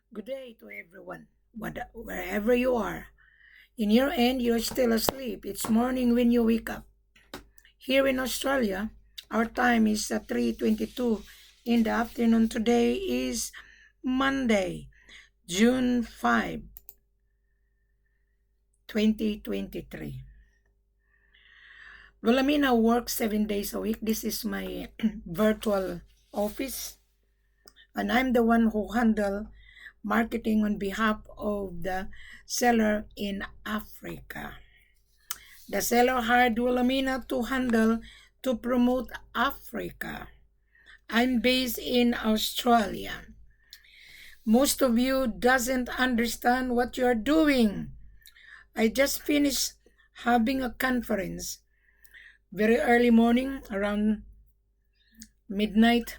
Good day to everyone, wherever you are. In your end, you're still asleep. It's morning when you wake up. Here in Australia, our time is 3:22 in the afternoon. Today is Monday, June 5, 2023. Wilhelmina works 7 days a week. This is my virtual office, and I'm the one who handle marketing on behalf of the seller in Africa. The seller hired Wilhelmina to handle to promote Africa. I'm based in Australia. Most of you doesn't understand what you're doing. I just finished having a conference very early morning around midnight.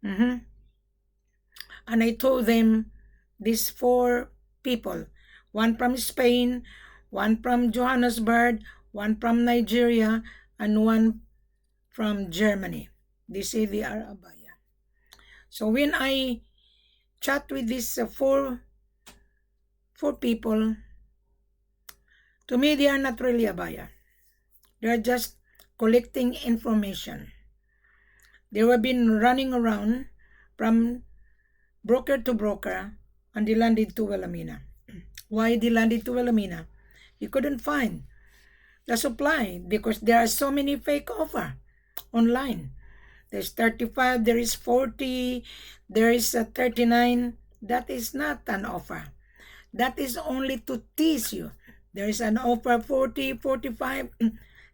And I told them these 4 people, one from Spain, one from Johannesburg, one from Nigeria, and one from Germany. They say they are abaya. So when I chat with these four people, to me they are not really abaya. They are just collecting information. They have been running around from broker to broker, and they landed to Wilhelmina. Why they landed to Wilhelmina? You couldn't find the supply because there are so many fake offer online. There's 35, there is 40, there is 39. That is not an offer. That is only to tease you. There is an offer 40, 45.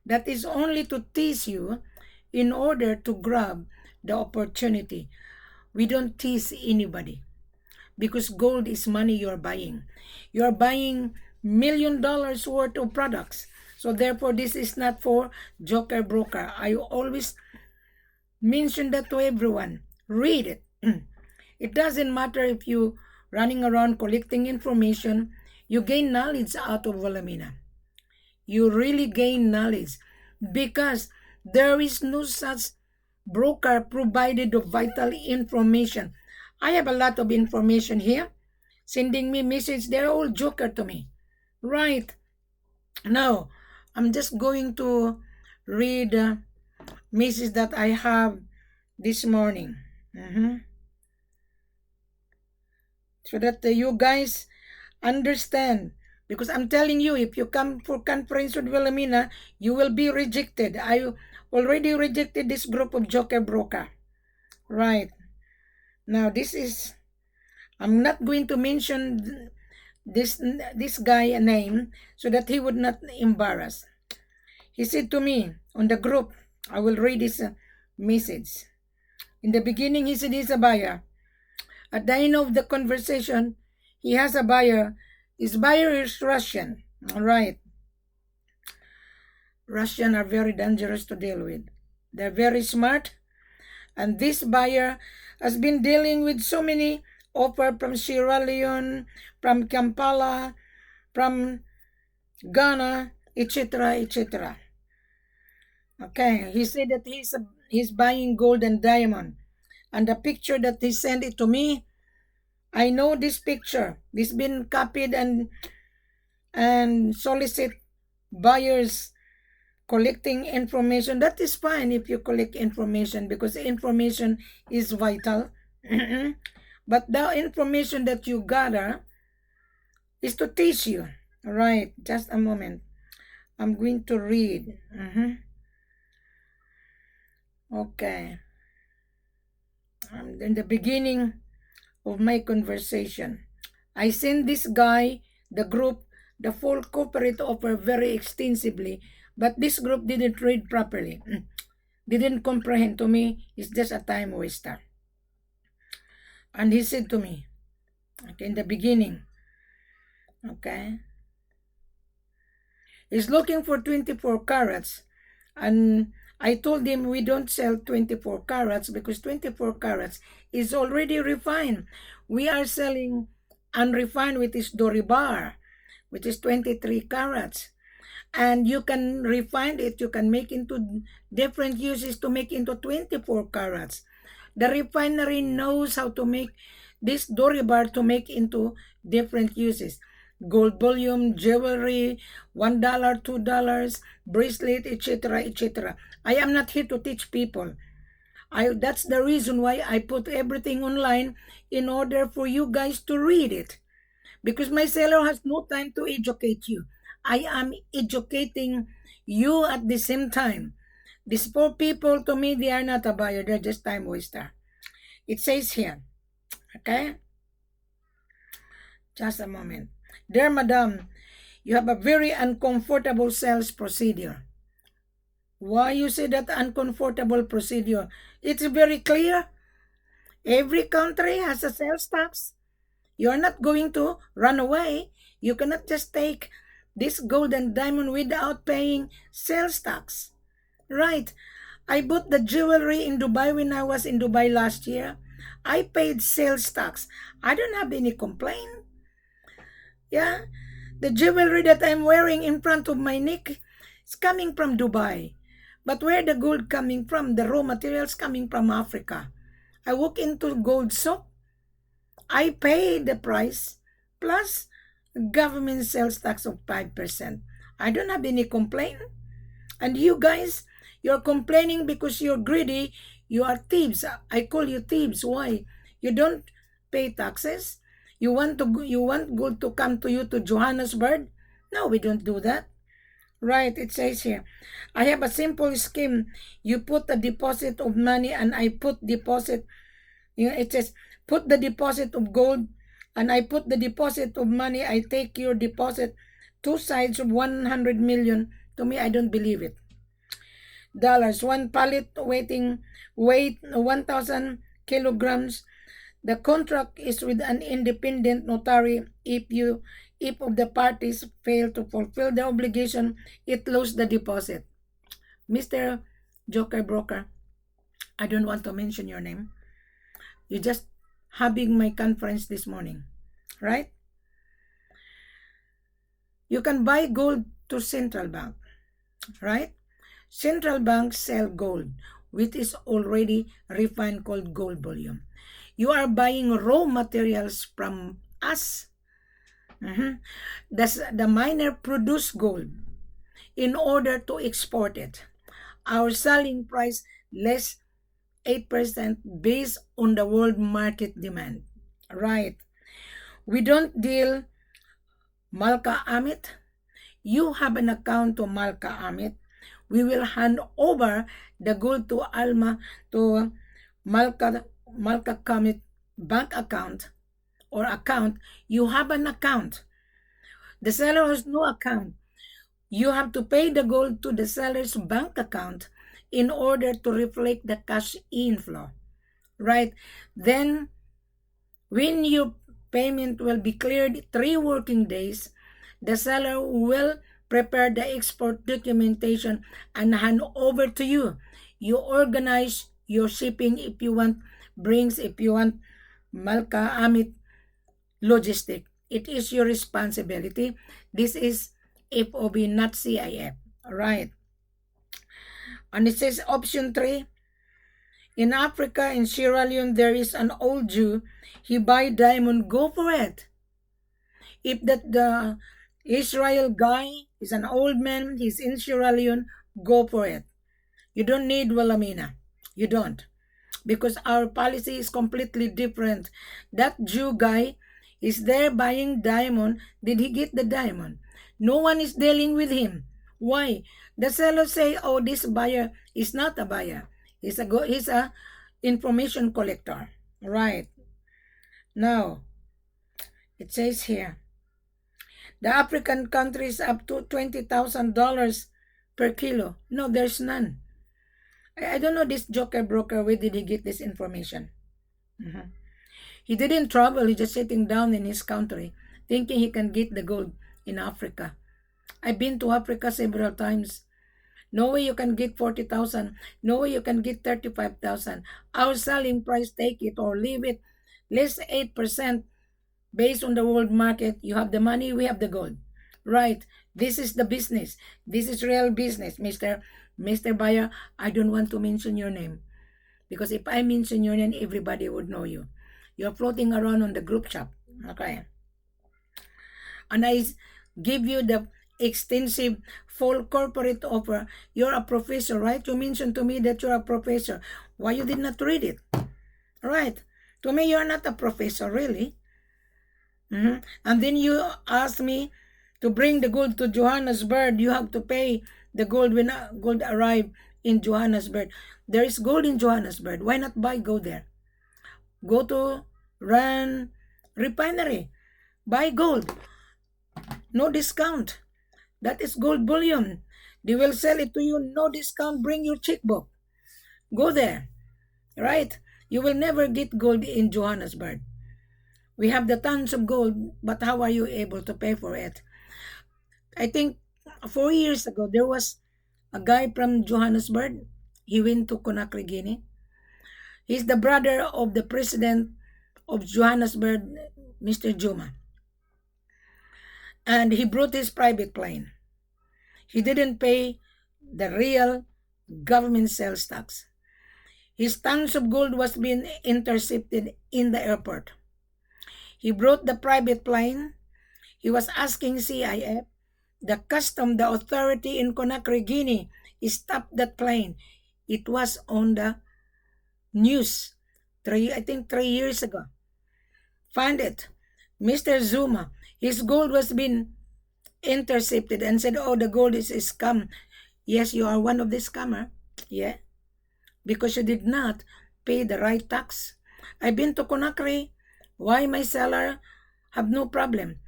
That is only to tease you in order to grab the opportunity. We don't tease anybody because gold is money you're buying. You're buying $1 million worth of products. So therefore, this is not for joker broker. I always mention that to everyone. Read it. It doesn't matter if you running around collecting information. You gain knowledge out of Wilhelmina. You really gain knowledge because there is no such broker provided of vital information. I have a lot of information here. Sending me message. They're all joker to me. Right. Now, I'm just going to read message that I have this morning. So that you guys understand. Because I'm telling you, if you come for conference with Wilhelmina, you will be rejected. I already rejected this group of joker broker. Right. Now, this is, I'm not going to mention this guy a name so that he would not embarrass. He said to me on the group, I will read his message. In the beginning, he said he's a buyer. At the end of the conversation, he has a buyer. His buyer is Russian. All right. Russian are very dangerous to deal with. They're very smart. And this buyer has been dealing with so many offers from Sierra Leone, from Kampala, from Ghana, etc., etc. Okay, he said that he's buying gold and diamond. And the picture that he sent it to me, I know this picture. This been copied and solicit buyers collecting information. That is fine if you collect information because information is vital. But the information that you gather is to teach you. All right, just a moment. I'm going to read. Okay. In the beginning of my conversation, I sent this guy, the group, the full corporate offer very extensively, but this group didn't read properly. Didn't comprehend. To me, it's just a time waster. And he said to me, okay, in the beginning, okay, he's looking for 24 carats. And I told him we don't sell 24 carats because 24 carats is already refined. We are selling unrefined, which is Dore bar, which is 23 carats. And you can refine it, you can make into different uses to make into 24 carats. The refinery knows how to make this Dore bar to make into different uses. Gold bullion, jewelry, $1, $2, bracelet, etc., etc. I am not here to teach people. That's the reason why I put everything online in order for you guys to read it. Because my seller has no time to educate you. I am educating you at the same time. These poor people, to me, they are not a buyer. They're just time waster. It says here, okay? Just a moment. Dear Madam, you have a very uncomfortable sales procedure. Why you say that uncomfortable procedure? It's very clear. Every country has a sales tax. You're not going to run away. You cannot just take this gold and diamond without paying sales tax. Right. I bought the jewelry in Dubai when I was in Dubai last year. I paid sales tax. I don't have any complaint. Yeah. The jewelry that I'm wearing in front of my neck is coming from Dubai. But where the gold coming from? The raw materials coming from Africa. I walk into gold shop. I pay the price plus government sales tax of 5%. I don't have any complaint. And you guys, you're complaining because you're greedy. You are thieves. I call you thieves. Why? You don't pay taxes. You want gold to come to you to Johannesburg? No, we don't do that. Right, it says here, I have a simple scheme. You put a deposit of money and I put deposit. It says, put the deposit of gold and I put the deposit of money. I take your deposit. Two sides of 100 million. To me, I don't believe it. Dollars. One pallet weight 1,000 kilograms. The contract is with an independent notary. If of the parties fail to fulfill the obligation, it loses the deposit. Mr. Joker Broker, I don't want to mention your name. You're just having my conference this morning, right? You can buy gold to central bank, right? Central banks sell gold, which is already refined called gold bullion. You are buying raw materials from us. The miner produce gold in order to export it. Our selling price less 8% based on the world market demand. Right. We don't deal Malka Amit. You have an account to Malka Amit. We will hand over the gold to Malka Amit bank account or account. You have an account. The seller has no account. You have to pay the gold to the seller's bank account in order to reflect the cash inflow, right? Then, when your payment will be cleared 3 working days, the seller will prepare the export documentation and hand over to you. You organize your shipping if you want brings, if you want Malka Amit logistic. It is your responsibility. This is F.O.B, not CIF, right? And it says option 3. In Africa, in Sierra Leone, there is an old Jew. He buy diamond. Go for it. If the Israel guy is an old man, he's in Sierra Leone, go for it. You don't need Wilhelmina. You don't. Because our policy is completely different. That Jew guy is there buying diamond. Did he get the diamond? No one is dealing with him. Why? The seller say, oh, this buyer is not a buyer. He's a information collector. Right. Now, it says here, the African countries up to $20,000 per kilo. No, there's none. I don't know this Joker Broker, where did he get this information? He didn't travel. He's just sitting down in his country thinking he can get the gold in Africa. I've been to Africa several times. No way you can get 40,000. No way you can get 35,000. Our selling price, take it or leave it, less 8% based on the world market. You have the money, we have the gold. Right. This is the business. This is real business, Mr. Buyer. I don't want to mention your name. Because if I mention your name, everybody would know you. You're floating around on the group chat. Okay. And I give you the extensive full corporate offer. You're a professor, right? You mentioned to me that you're a professor. Why you did not read it? Right. To me, you're not a professor, really. And then you ask me to bring the gold to Johannesburg. You have to pay the gold when gold arrive in Johannesburg. There is gold in Johannesburg. Why not buy gold there? Go to Rand Refinery. Buy gold. No discount. That is gold bullion. They will sell it to you. No discount. Bring your checkbook. Go there. Right? You will never get gold in Johannesburg. We have the tons of gold, but how are you able to pay for it? I think 4 years ago, there was a guy from Johannesburg. He went to Conakry, Guinea. He's the brother of the president of Johannesburg, Mr. Juma. And he brought his private plane. He didn't pay the real government sales tax. His tons of gold was being intercepted in the airport. He brought the private plane. He was asking CIF, the custom, the authority in Conakry, Guinea, stopped that plane. It was on the news, I think 3 years ago. Find it. Mr. Zuma, his gold was being intercepted and said, oh, the gold is a scam. Yes, you are one of the scammer. Yeah. Because you did not pay the right tax. I've been to Conakry. Why my seller have no problem?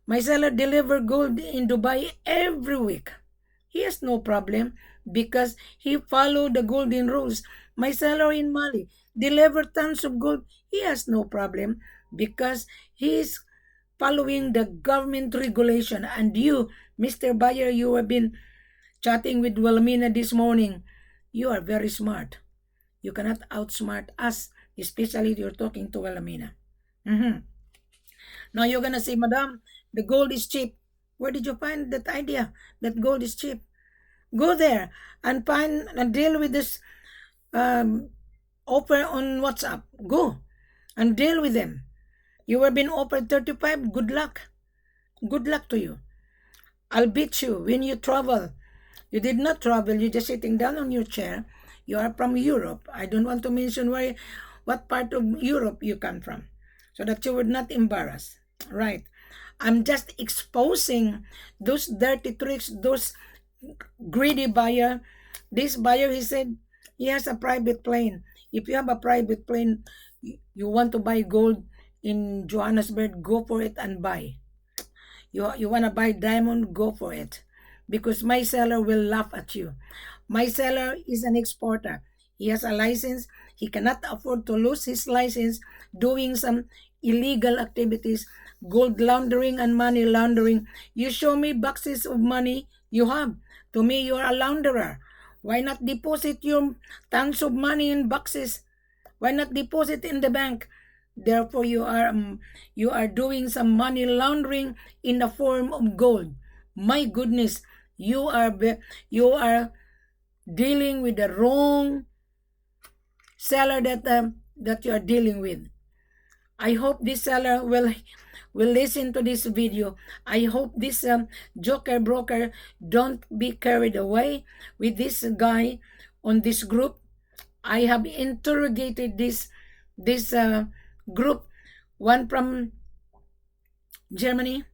My seller deliver gold in Dubai every week. He has no problem because he followed the golden rules. My seller in Mali deliver tons of gold. He has no problem because he is following the government regulation. And you, Mr. Buyer, you have been chatting with Wilhelmina this morning. You are very smart. You cannot outsmart us, especially if you're talking to Wilhelmina. Now you're gonna say, Madam, the gold is cheap. Where did you find that idea that gold is cheap? Go there and find and deal with this offer on WhatsApp. Go and deal with them. You were being offered 35. Good luck. Good luck to you. I'll beat you when you travel. You did not travel. You're just sitting down on your chair. You are from Europe. I don't want to mention what part of Europe you come from, so that you would not embarrass. Right. I'm just exposing those dirty tricks, those greedy buyer. This buyer, he said, he has a private plane. If you have a private plane, you want to buy gold in Johannesburg, go for it and buy. You want to buy diamond, go for it. Because my seller will laugh at you. My seller is an exporter. He has a license. He cannot afford to lose his license doing some illegal activities, gold laundering and money laundering. You show me boxes of money you have. To me, you are a launderer. Why not deposit your tons of money in boxes? Why not deposit in the bank? Therefore, you are doing some money laundering in the form of gold. My goodness, you are dealing with the wrong seller that you are dealing with. I hope this seller will listen to this video. I hope this joker broker don't be carried away with this guy on this group. I have interrogated this group, one from Germany,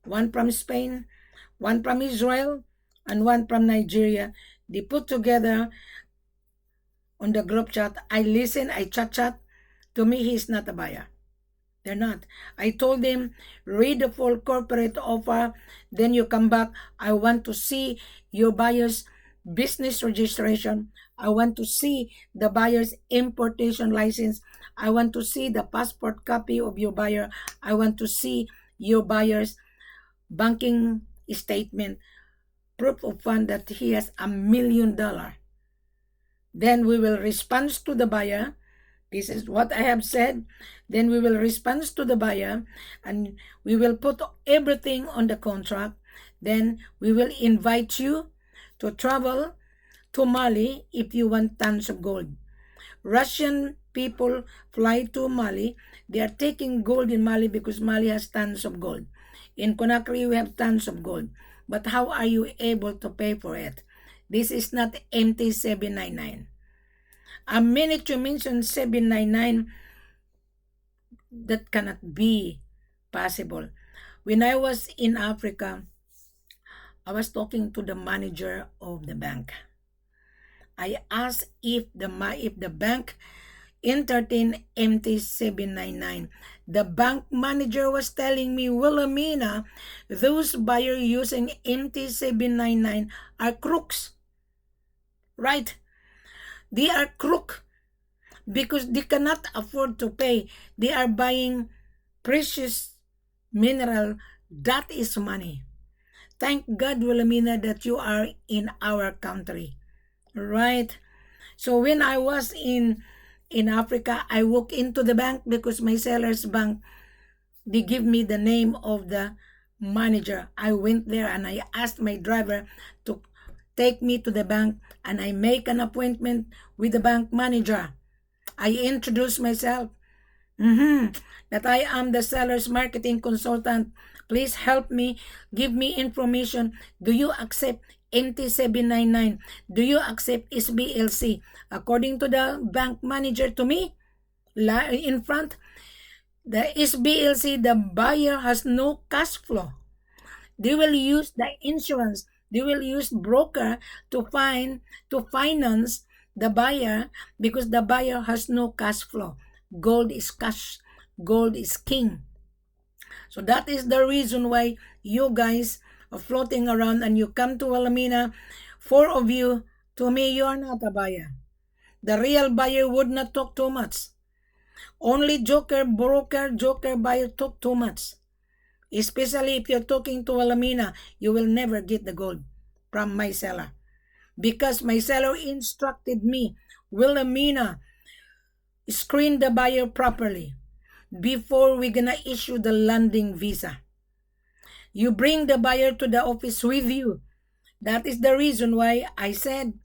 one from Spain, one from Israel, and one from Nigeria. They put together on the group chat. I listen, I chat. To me, he's not a buyer. They're not. I told him, read the full corporate offer, then you come back. I want to see your buyer's business registration. I want to see the buyer's importation license. I want to see the passport copy of your buyer. I want to see your buyer's banking statement, proof of fund that he has $1 million. Then we will respond to the buyer. This is what I have said. Then we will respond to the buyer and we will put everything on the contract. Then we will invite you to travel to Mali if you want tons of gold. Russian people fly to Mali. They are taking gold in Mali because Mali has tons of gold. In Conakry, we have tons of gold. But how are you able to pay for it? This is not empty 799. A minute you mention 799, that cannot be possible. When I was in Africa, I was talking to the manager of the bank. I asked if the bank entertain MT 799. The bank manager was telling me, Wilhelmina, those buyers using MT 799 are crooks. Right? They are crook because they cannot afford to pay. They are buying precious mineral. That is money. Thank God, Wilhelmina, that you are in our country. Right? So when I was in Africa, I walked into the bank because my seller's bank, they give me the name of the manager. I went there and I asked my driver to take me to the bank, and I make an appointment with the bank manager. I introduce myself, that I am the seller's marketing consultant. Please help me, give me information. Do you accept MT 799? Do you accept SBLC? According to the bank manager to me, in front, the SBLC, the buyer has no cash flow. They will use the insurance. They will use broker to finance the buyer because the buyer has no cash flow. Gold is cash. Gold is king. So that is the reason why you guys are floating around and you come to Wilhelmina. 4 of you, to me, you are not a buyer. The real buyer would not talk too much. Only broker, buyer talk too much. Especially if you're talking to Wilhelmina, you will never get the gold from my seller. Because my seller instructed me, Wilhelmina, screen the buyer properly before we're gonna issue the landing visa. You bring the buyer to the office with you. That is the reason why I said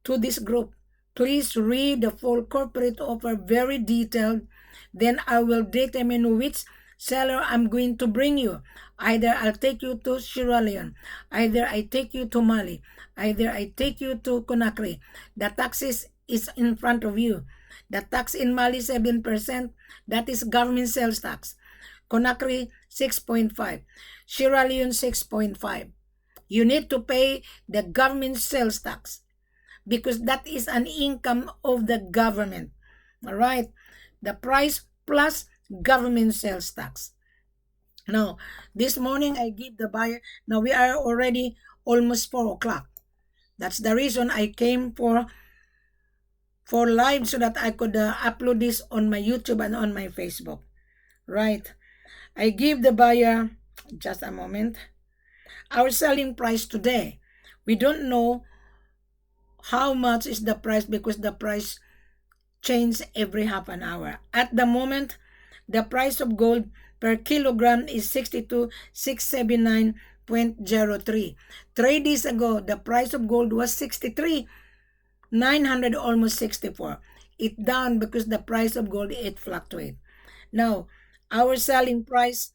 to this group, please read the full corporate offer very detailed. Then I will determine which seller I'm going to bring you. Either I'll take you to Sierra Leone, either I take you to Mali, either I take you to Conakry. The taxes is in front of you. The tax in Mali 7%, that is government sales tax. Conakry 6.5, Sierra Leone 6.5. You need to pay the government sales tax because that is an income of the government. All right, the price plus government sales tax. Now, this morning I give the buyer. Now we are already almost 4 o'clock. That's the reason I came for live so that I could upload this on my YouTube and on my Facebook. Right. I give the buyer, just a moment, our selling price today. We don't know how much is the price because the price changes every half an hour. At the moment, the price of gold per kilogram is 62,679.03. 3 days ago, the price of gold was 63,900, almost 64. It down because the price of gold, it fluctuates. Now, our selling price,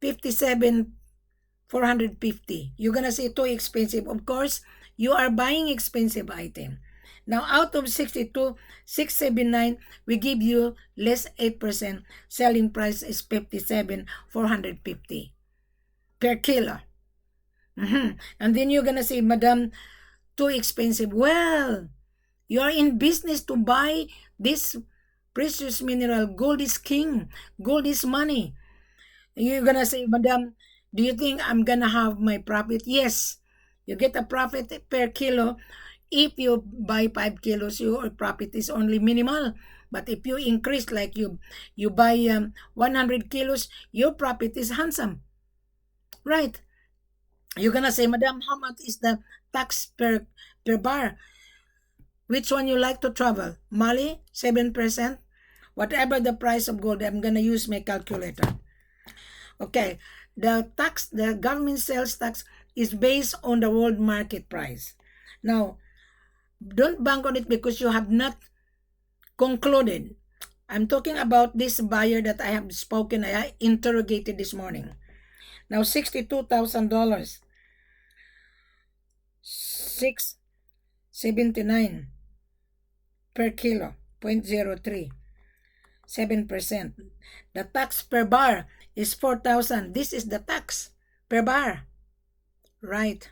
57,450. You're gonna say too expensive. Of course, you are buying expensive item. Now, out of 62,679, we give you less 8%. Selling price is 57,450 per kilo. And then you're gonna say, Madam, too expensive. Well, you are in business to buy this precious mineral. Gold is king. Gold is money. You're gonna say, Madam, do you think I'm gonna have my profit? Yes. You get a profit per kilo. If you buy 5 kilos, your profit is only minimal. But if you increase, like you buy 100 kilos, your profit is handsome. Right? You're gonna say, Madam, how much is the tax per bar? Which one you like to travel? Mali, 7%. Whatever the price of gold, I'm gonna use my calculator. Okay, the government sales tax is based on the world market price. Now, don't bank on it because you have not concluded. I'm talking about this buyer that I have spoken, I interrogated this morning. Now, $62,000. 679 per kilo, 0.03, 7%. The tax per bar is 4,000. This is the tax per bar. Right.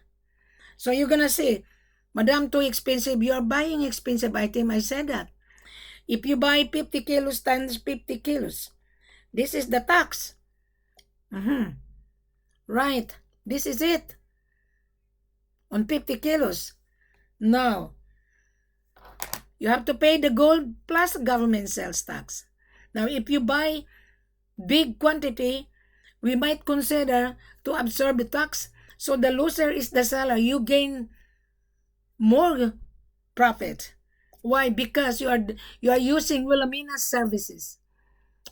So you're gonna say, Madam, too expensive. You're buying expensive item. I said that. If you buy 50 kilos times 50 kilos, this is the tax. Right. This is it. On 50 kilos. Now, you have to pay the gold plus government sales tax. Now, if you buy big quantity, we might consider to absorb the tax. So the loser is the seller. You gain more profit. Why? Because you are using Wilhelmina's services.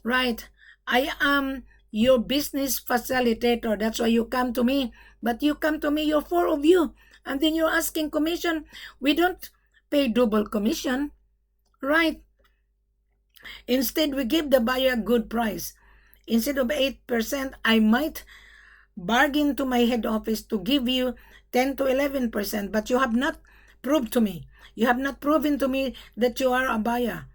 Right? I am your business facilitator. That's why you come to me. But you come to me, you're four of you. And then you're asking commission. We don't pay double commission. Right? Instead, we give the buyer a good price. Instead of 8%, I might bargain to my head office to give you 10 to 11%, but you have not proved to me. You have not proven to me that you are a buyer.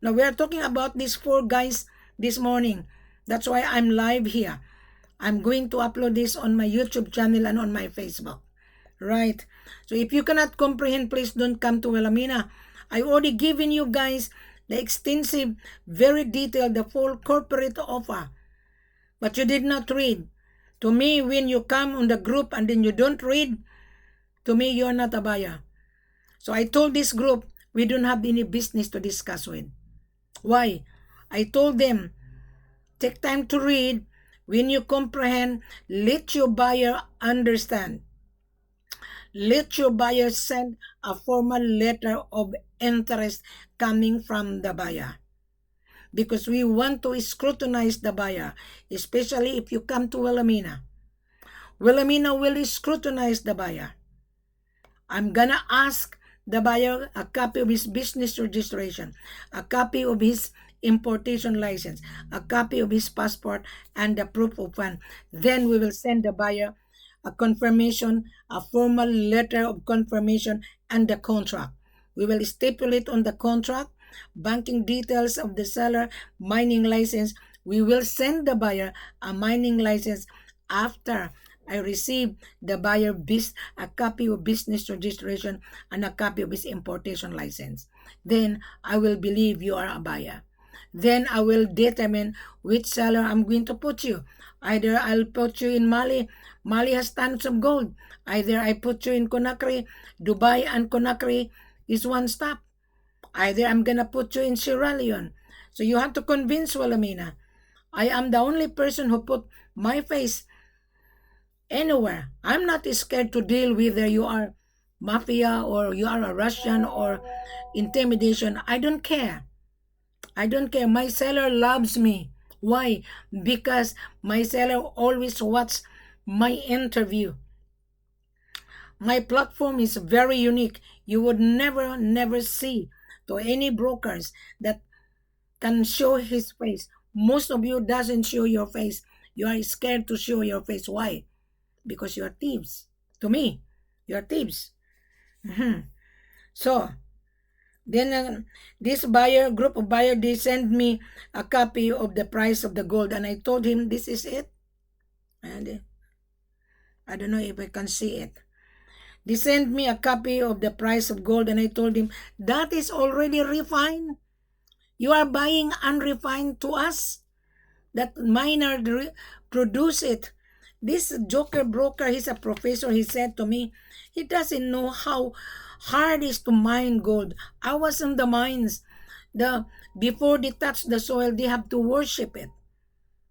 Now, we are talking about these four guys this morning. That's why I'm live here. I'm going to upload this on my YouTube channel and on my Facebook. Right? So if you cannot comprehend, please don't come to Wilhelmina. I already given you guys the extensive, very detailed, the full corporate offer. But you did not read. To me, when you come on the group and then you don't read, to me, you're not a buyer. So I told this group, we don't have any business to discuss with. Why? I told them, take time to read. When you comprehend, let your buyer understand. Let your buyer send a formal letter of interest coming from the buyer. Because we want to scrutinize the buyer, especially if you come to Wilhelmina. Wilhelmina will scrutinize the buyer. I'm gonna ask the buyer a copy of his business registration, a copy of his importation license, a copy of his passport, and the proof of fund. Then we will send the buyer a confirmation, a formal letter of confirmation, and the contract. We will stipulate on the contract banking details of the seller, mining license. We will send the buyer a mining license after I receive the buyer a copy of business registration and a copy of his importation license. Then I will believe you are a buyer. Then I will determine which seller I'm going to put you. Either I'll put you in Mali. Mali has tons of gold. Either I put you in Conakry. Dubai and Conakry is one stop. Either I'm gonna put you in Sierra Leone. So you have to convince Wilhelmina. I am the only person who put my face anywhere. I'm not scared to deal whether you are mafia or you are a Russian or intimidation. I don't care. I don't care. My seller loves me. Why? Because my seller always watches my interview. My platform is very unique. You would never see to any brokers that can show his face. Most of you doesn't show your face. You are scared to show your face. Why? Because you are thieves. To me, you are thieves. So, then this group of buyer, they send me a copy of the price of the gold. And I told him, this is it. And I don't know if I can see it. They sent me a copy of the price of gold. And I told him, that is already refined. You are buying unrefined to us. That miner produce it. This joker broker, he's a professor. He said to me, he doesn't know how hard it is to mine gold. I was in the mines. Before they touch the soil, they have to worship it.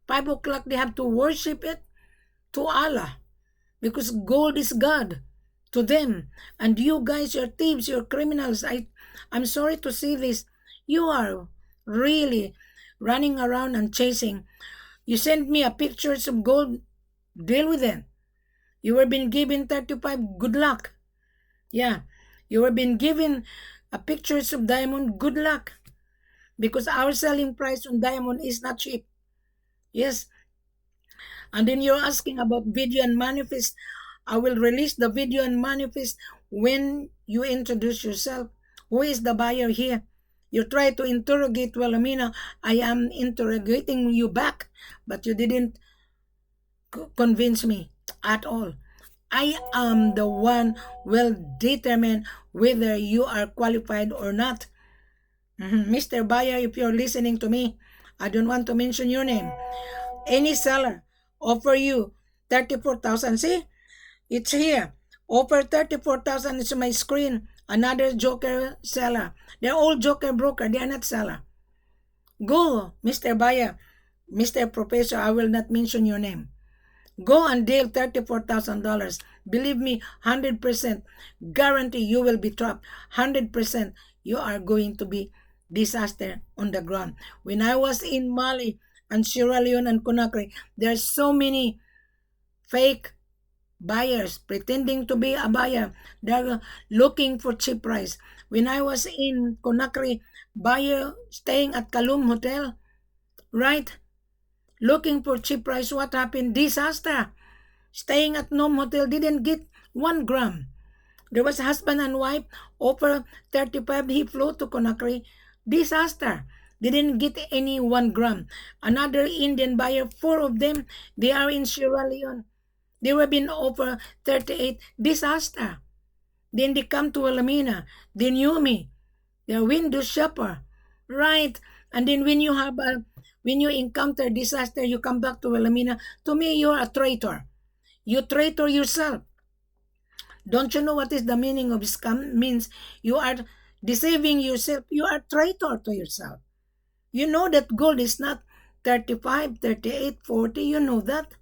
5 o'clock, they have to worship it to Allah. Because gold is God to them. And you guys, you're thieves, you're criminals. I'm sorry to say this. You are really running around and chasing. You send me a pictures of gold, deal with them. You were being given 35, good luck. Yeah, you were being given a pictures of diamond, good luck. because our selling price on diamond is not cheap. Yes. And then you're asking about video and manifest. I will release the video and manifest when you introduce yourself. Who is the buyer here? You try to interrogate, well, Amina, I am interrogating you back, but you didn't convince me at all. I am the one will determine whether you are qualified or not. Mr. Buyer, if you're listening to me, I don't want to mention your name. Any seller offer you 34,000. See, it's here. Offer 34,000 is my screen. Another joker seller. They're all joker broker. They are not seller. Go, Mr. Buyer, Mr. Professor, I will not mention your name. Go and deal $34,000. Believe me, 100% guarantee you will be trapped. 100% you are going to be disaster on the ground. When I was in Mali and Sierra Leone and Conakry, there are so many fake buyers pretending to be a buyer. They're looking for cheap price. When I was in Conakry, buyer staying at Kalum Hotel, right? Looking for cheap price. What happened? Disaster. Staying at Nom Hotel didn't get 1 gram. There was husband and wife, offer 35, he flew to Conakry. Disaster. Didn't get any 1 gram. Another Indian buyer, 4 of them, they are in Sierra Leone. They were being offered 38. Disaster. Then they come to Alamina. They knew me. They're window shopper. Right. And then when you encounter disaster, you come back to Alamina. To me, you're a traitor. You traitor yourself. Don't you know what is the meaning of scam? Means you are deceiving yourself. You are traitor to yourself. You know that gold is not 35, 38, 40. You know that.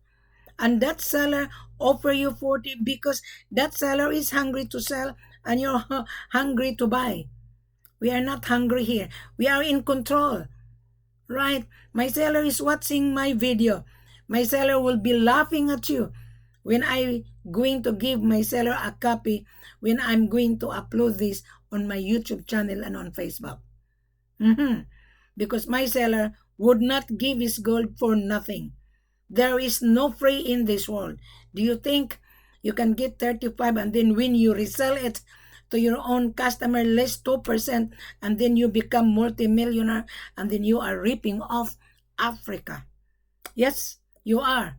And that seller offer you 40 because that seller is hungry to sell and you're hungry to buy. We are not hungry here. We are in control. Right? My seller is watching my video. My seller will be laughing at you when I'm going to give my seller a copy when I'm going to upload this on my YouTube channel and on Facebook. Because my seller would not give his gold for nothing. There is no free in this world. Do you think you can get 35 and then when you resell it to your own customer less 2% and then you become multimillionaire and then you are ripping off Africa? Yes, you are.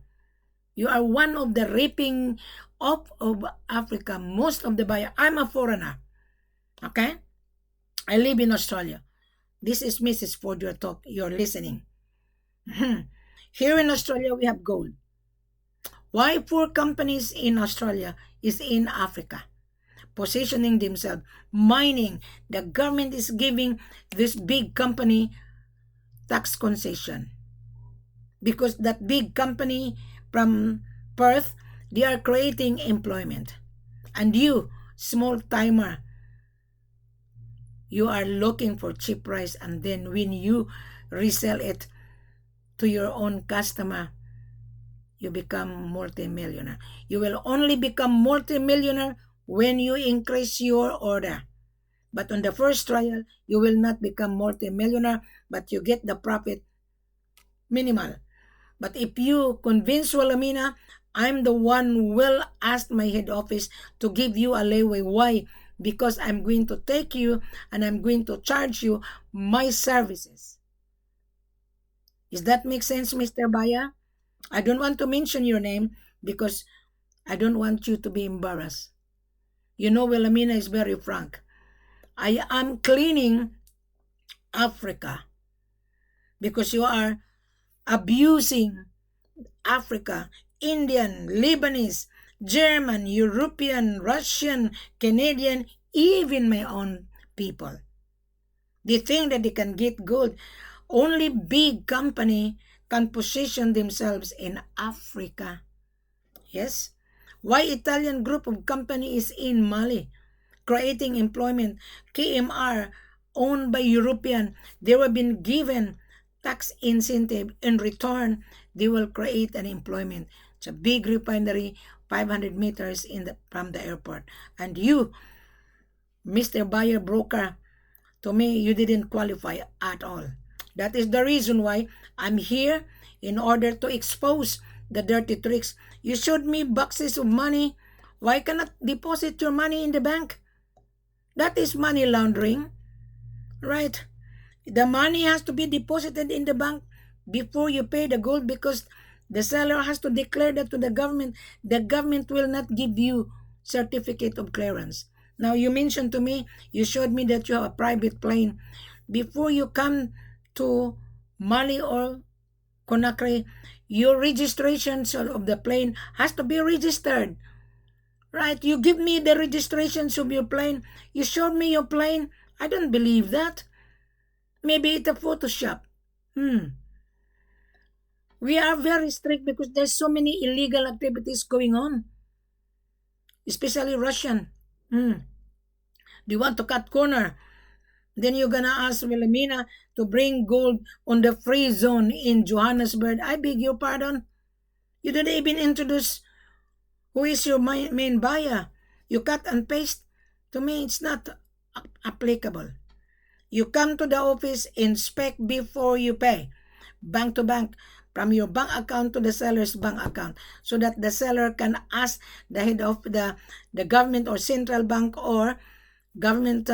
You are one of the ripping off of Africa. Most of the buyer. I'm a foreigner. Okay? I live in Australia. This is Mrs. Ford you're listening. Here in Australia, we have gold. Why poor companies in Australia is in Africa, positioning themselves, mining. The government is giving this big company tax concession because that big company from Perth, they are creating employment. And you, small timer, you are looking for cheap price and then when you resell it to your own customer, you become multimillionaire. You will only become multimillionaire when you increase your order. But on the first trial, you will not become multimillionaire, but you get the profit minimal. But if you convince Walamina, I'm the one who will ask my head office to give you a leeway. Why? Because I'm going to take you and I'm going to charge you my services. Does that make sense, Mr. Baya? I don't want to mention your name because I don't want you to be embarrassed. You know, Wilhelmina is very frank. I am cleaning Africa because you are abusing Africa, Indian, Lebanese, German, European, Russian, Canadian, even my own people. They think that they can get gold. Only big company can position themselves in Africa. Yes? Why Italian group of company is in Mali, creating employment. KMR, owned by European, they were being given tax incentive. In return, they will create an employment. It's a big refinery, 500 meters from the airport. And you, Mr. Buyer Broker, to me, you didn't qualify at all. That is the reason why I'm here, in order to expose the dirty tricks. You showed me boxes of money. Why cannot deposit your money in the bank? That is money laundering, right? The money has to be deposited in the bank before you pay the gold, because the seller has to declare that to the government. The government will not give you certificate of clearance. Now, you mentioned to me, you showed me that you have a private plane. Before you come to Mali or Conakry, your registrations of the plane has to be registered. Right? You give me the registrations of your plane. You showed me your plane. I don't believe that. Maybe it's a Photoshop. We are very strict because there's so many illegal activities going on, especially Russian. Do you want to cut corner? Then you're gonna ask Wilhelmina to bring gold on the free zone in Johannesburg. I beg your pardon. You didn't even introduce who is your main buyer. You cut and paste. To me, it's not applicable. You come to the office, inspect before you pay. Bank to bank, from your bank account to the seller's bank account, so that the seller can ask the head of the government or central bank or government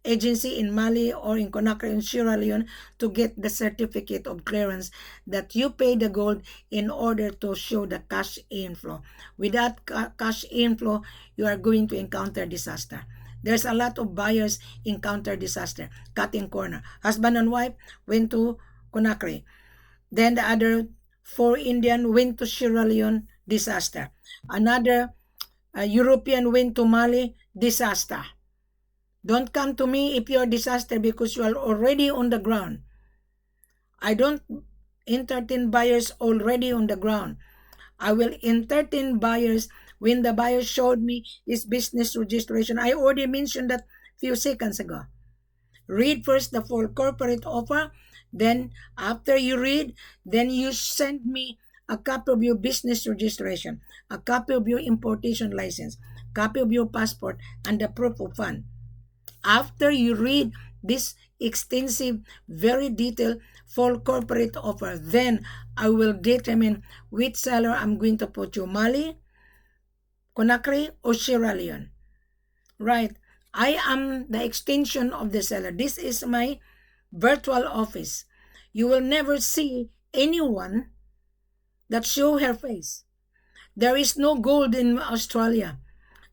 agency in Mali or in Conakry in Sierra Leone to get the certificate of clearance that you pay the gold, in order to show the cash inflow. Without cash inflow, you are going to encounter disaster. There's a lot of buyers encounter disaster, cutting corner. Husband and wife went to Conakry. Then the other 4 Indian went to Sierra Leone, disaster. Another European went to Mali, disaster. Don't come to me if you're disaster, because you are already on the ground. I don't entertain buyers already on the ground. I will entertain buyers when the buyer showed me his business registration. I already mentioned that few seconds ago. Read first the full corporate offer. Then after you read, then you send me a copy of your business registration, a copy of your importation license, copy of your passport, and the proof of fund. After you read this extensive, very detailed, full corporate offer, then I will determine which seller I'm going to put you, Mali, Conakry, or Sierra Leone. Right? I am the extension of the seller. This is my virtual office. You will never see anyone that show her face. There is no gold in Australia.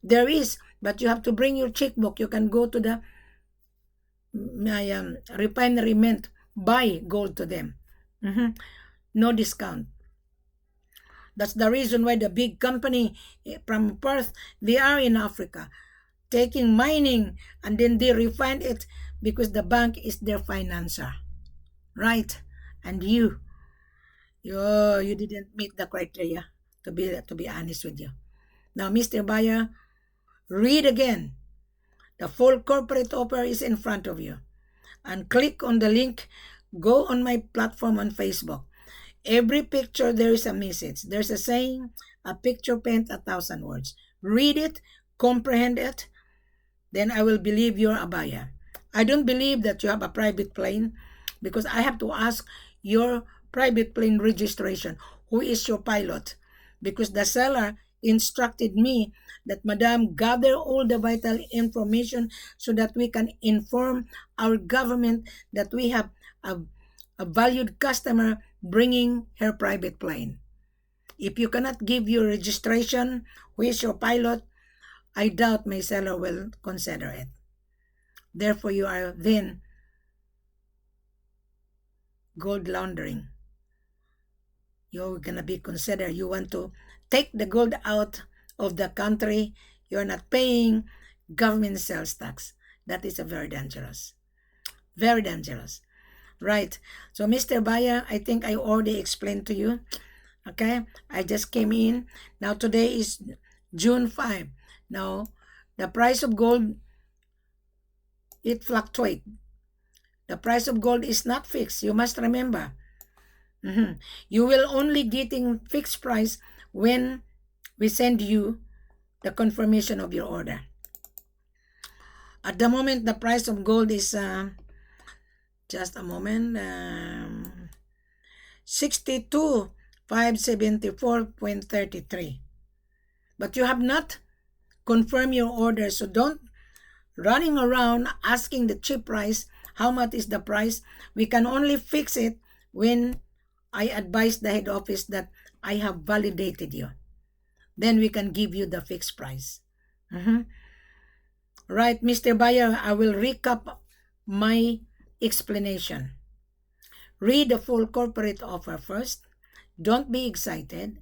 There is, but you have to bring your checkbook. You can go to the refinery mint, buy gold to them. No discount. That's the reason why the big company from Perth, they are in Africa, taking mining, and then they refine it because the bank is their financer. Right? And you didn't meet the criteria, to be honest with you. Now, Mr. Buyer, read again. The full corporate offer is in front of you. And click on the link. Go on my platform on Facebook. Every picture, there is a message. There's a saying, a picture paint 1,000 words. Read it, comprehend it, then I will believe you're a buyer. I don't believe that you have a private plane, because I have to ask your private plane registration. Who is your pilot? Because the seller instructed me that, Madam, gather all the vital information so that we can inform our government that we have a valued customer bringing her private plane. If you cannot give your registration, who is your pilot, I doubt my seller will consider it. Therefore, you are then gold laundering. You're going to be considered. You want to take the gold out of the country. You're not paying government sales tax. That is very dangerous. Very dangerous. Right. So, Mr. Buyer, I think I already explained to you. Okay. I just came in. Now, today is June 5. Now, the price of gold, it fluctuates. The price of gold is not fixed. You must remember. You will only getting fixed price when we send you the confirmation of your order. At the moment, the price of gold is Just a moment. 62,574.33. But you have not confirmed your order, so don't running around asking the cheap price. How much is the price? We can only fix it when I advise the head office that I have validated you. Then we can give you the fixed price. Right, Mr. Buyer, I will recap my explanation. Read the full corporate offer first. Don't be excited.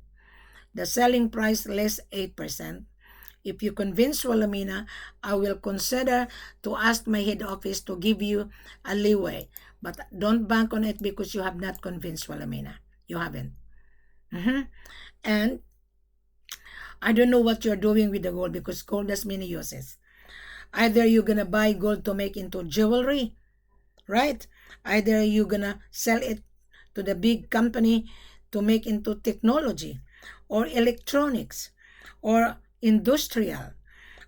The selling price less 8%. If you convince Wilhelmina, I will consider to ask my head office to give you a leeway. But don't bank on it because you have not convinced Wilhelmina. You haven't. And I don't know what you're doing with the gold because gold has many uses. Either you're going to buy gold to make into jewelry, right? Either you're going to sell it to the big company to make into technology or electronics or industrial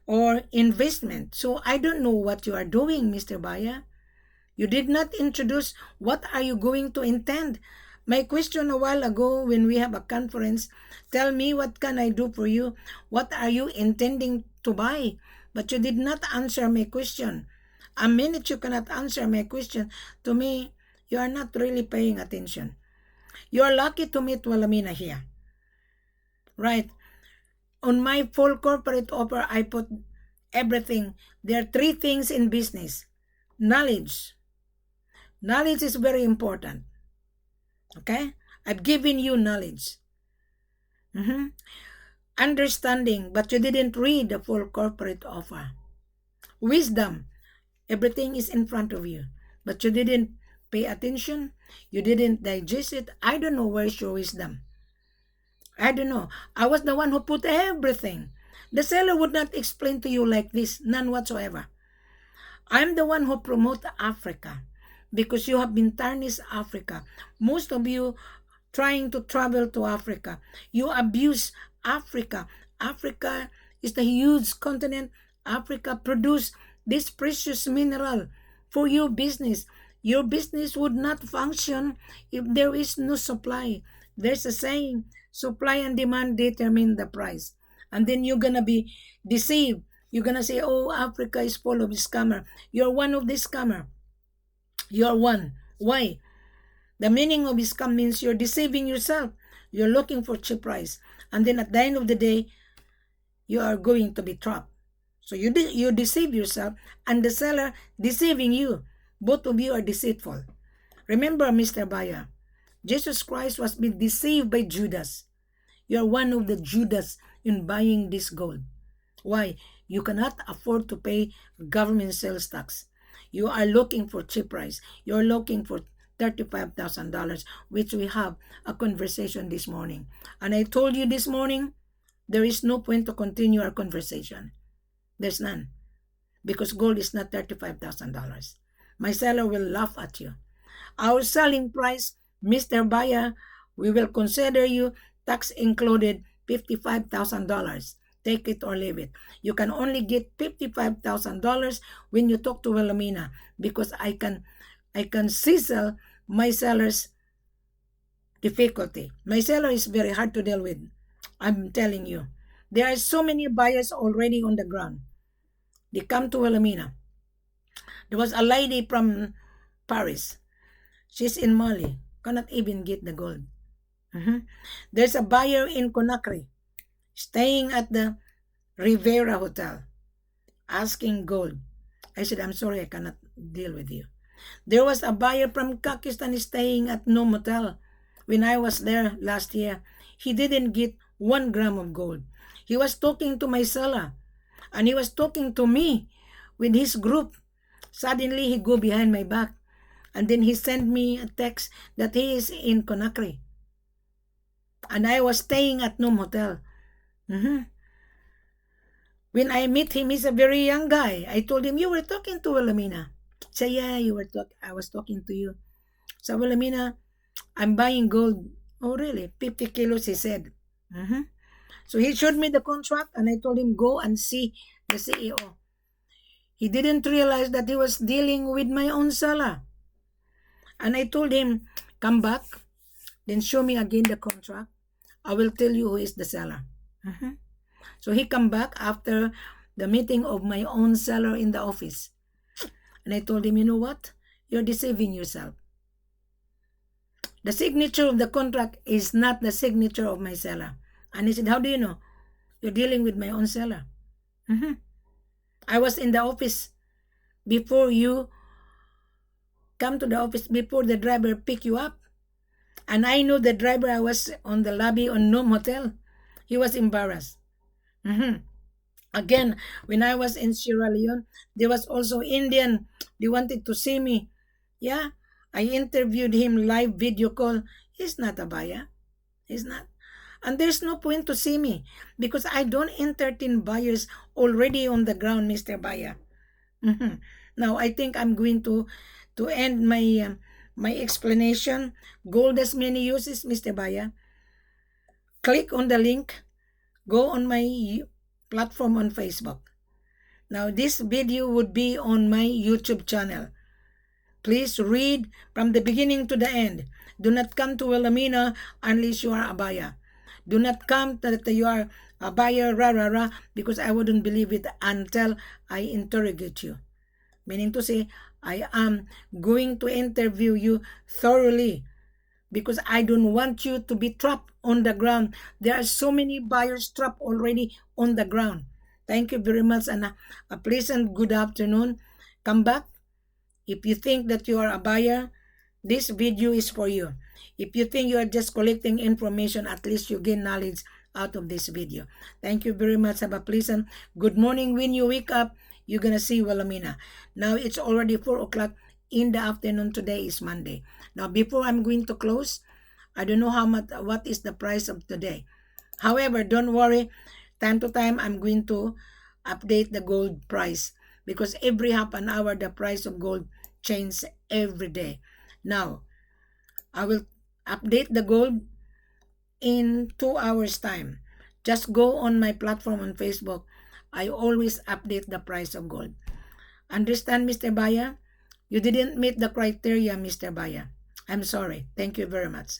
or investment. So I don't know what you are doing, Mr. Buyer. You did not introduce what are you going to intend. My question a while ago when we have a conference, tell me what can I do for you? What are you intending to buy? But you did not answer my question. A minute you cannot answer my question, to me, you are not really paying attention. You are lucky to meet Wilhelmina here. Right. On my full corporate offer, I put everything. There are 3 things in business. Knowledge. Knowledge is very important. Okay? I've given you knowledge. Understanding, but you didn't read the full corporate offer. Wisdom. Everything is in front of you, but you didn't pay attention. You didn't digest it. I don't know where's your wisdom. I don't know. I was the one who put everything. The seller would not explain to you like this, none whatsoever. I'm the one who promote Africa because you have been tarnished Africa. Most of you trying to travel to Africa. You abuse Africa. Africa is the huge continent. Africa produce this precious mineral for your business. Your business would not function if there is no supply. There's a saying, supply and demand determine the price. And then you're going to be deceived. You're going to say, oh, Africa is full of scammer. You're one of the scammer. You're one. Why? The meaning of scam means you're deceiving yourself. You're looking for cheap price. And then at the end of the day, you are going to be trapped. So you deceive yourself and the seller deceiving you. Both of you are deceitful. Remember, Mr. Buyer, Jesus Christ was being deceived by Judas. You are one of the Judas in buying this gold. Why? You cannot afford to pay government sales tax. You are looking for cheap price. You are looking for $35,000, which we have a conversation this morning. And I told you this morning, there is no point to continue our conversation. There's none. Because gold is not $35,000. My seller will laugh at you. Our selling price, Mr. Buyer, we will consider you tax included $55,000. Take it or leave it. You can only get $55,000 when you talk to Wilhelmina because I can sizzle my seller's difficulty. My seller is very hard to deal with. I'm telling you. There are so many buyers already on the ground. They come to Wilhelmina. There was a lady from Paris. She's in Mali. Cannot even get the gold. There's a buyer in Conakry staying at the Rivera Hotel asking gold. I said, I'm sorry, I cannot deal with you. There was a buyer from Pakistan staying at No Motel. When I was there last year, he didn't get 1 gram of gold. He was talking to my seller and he was talking to me with his group. Suddenly, he go behind my back and then he sent me a text that he is in Conakry. And I was staying at No Hotel. When I met him, he's a very young guy. I told him, you were talking to Wilhelmina. He said, yeah, I was talking to you. So, Wilhelmina, I'm buying gold. Oh, really? 50 kilos, he said. So he showed me the contract and I told him, go and see the CEO. He didn't realize that he was dealing with my own seller. And I told him, come back, then show me again the contract. I will tell you who is the seller. So he come back after the meeting of my own seller in the office. And I told him, you know what? You're deceiving yourself. The signature of the contract is not the signature of my seller. And he said, how do you know? You're dealing with my own seller. I was in the office before you come to the office, before the driver pick you up. And I know the driver. I was on the lobby on Nome Hotel. He was embarrassed. Again, when I was in Sierra Leone, there was also Indian. They wanted to see me. Yeah, I interviewed him live video call. He's not a buyer. He's not. And there's no point to see me because I don't entertain buyers already on the ground, Mr. Buyer. Now, I think I'm going to end my my explanation. Gold has many uses, Mr. Buyer. Click on the link. Go on my platform on Facebook. Now, this video would be on my YouTube channel. Please read from the beginning to the end. Do not come to Wilhelmina unless you are a buyer. Do not come that you are a buyer, because I wouldn't believe it until I interrogate you. Meaning to say, I am going to interview you thoroughly because I don't want you to be trapped on the ground. There are so many buyers trapped already on the ground. Thank you very much and a pleasant good afternoon. Come back. If you think that you are a buyer, this video is for you. If you think you are just collecting information, at least you gain knowledge out of this video. Thank you very much. Have a pleasant good morning. When you wake up, you're going to see Wilhelmina. Now it's already 4 o'clock in the afternoon. Today is Monday. Now before I'm going to close, I don't know what is the price of today. However, don't worry. Time to time, I'm going to update the gold price because every half an hour, the price of gold changes every day. Now, I will update the gold in 2 hours time. Just go on my platform on Facebook. I always update the price of gold. Understand, Mr. Buyer? You didn't meet the criteria, Mr. Buyer. I'm sorry. Thank you very much.